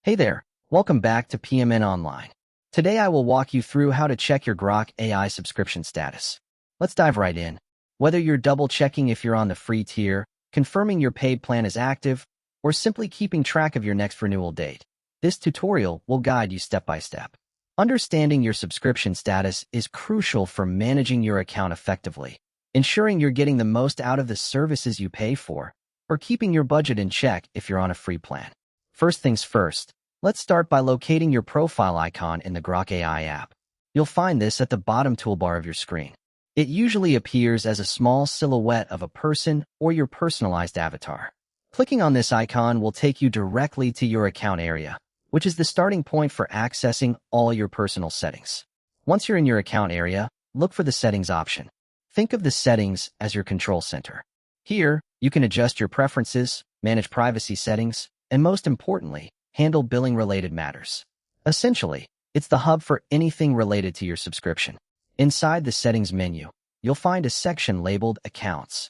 Hey there, welcome back to PMN Online. Today I will walk you through how to check your Grok AI subscription status. Let's dive right in. Whether you're double-checking if you're on the free tier, confirming your paid plan is active, or simply keeping track of your next renewal date, this tutorial will guide you step by step. Understanding your subscription status is crucial for managing your account effectively, ensuring you're getting the most out of the services you pay for, or keeping your budget in check if you're on a free plan. First things first, let's start by locating your profile icon in the Grok AI app. You'll find this at the bottom toolbar of your screen. It usually appears as a small silhouette of a person or your personalized avatar. Clicking on this icon will take you directly to your account area, which is the starting point for accessing all your personal settings. Once you're in your account area, look for the Settings option. Think of the Settings as your control center. Here, you can adjust your preferences, manage privacy settings, and most importantly, handle billing-related matters. Essentially, it's the hub for anything related to your subscription. Inside the Settings menu, you'll find a section labeled Accounts.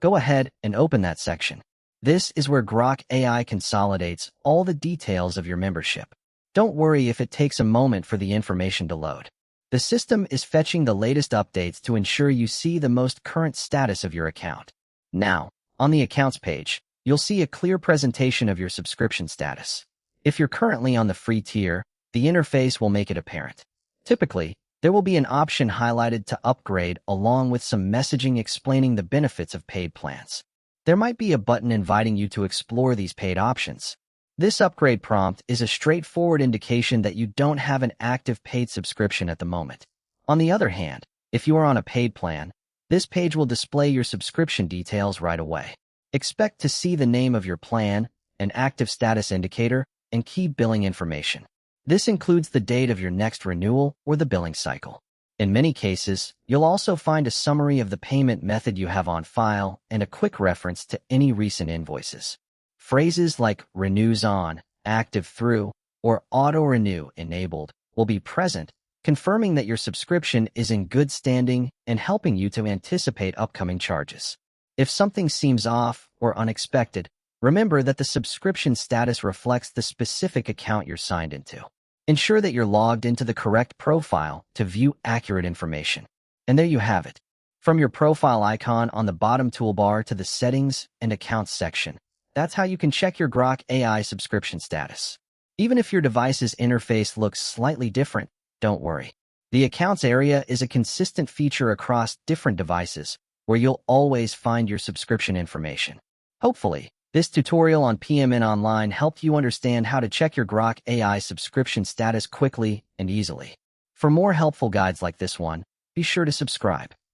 Go ahead and open that section. This is where Grok AI consolidates all the details of your membership. Don't worry if it takes a moment for the information to load. The system is fetching the latest updates to ensure you see the most current status of your account. Now, on the Accounts page, you'll see a clear presentation of your subscription status. If you're currently on the free tier, the interface will make it apparent. Typically, there will be an option highlighted to upgrade along with some messaging explaining the benefits of paid plans. There might be a button inviting you to explore these paid options. This upgrade prompt is a straightforward indication that you don't have an active paid subscription at the moment. On the other hand, if you are on a paid plan, this page will display your subscription details right away. Expect to see the name of your plan, an active status indicator, and key billing information. This includes the date of your next renewal or the billing cycle. In many cases, you'll also find a summary of the payment method you have on file and a quick reference to any recent invoices. Phrases like renews on, active through, or auto-renew enabled will be present, confirming that your subscription is in good standing and helping you to anticipate upcoming charges. If something seems off or unexpected, remember that the subscription status reflects the specific account you're signed into. Ensure that you're logged into the correct profile to view accurate information. And there you have it. From your profile icon on the bottom toolbar to the Settings and Accounts section, that's how you can check your Grok AI subscription status. Even if your device's interface looks slightly different, don't worry. The Accounts area is a consistent feature across different devices, where you'll always find your subscription information. Hopefully, this tutorial on PMN Online helped you understand how to check your Grok AI subscription status quickly and easily. For more helpful guides like this one, be sure to subscribe.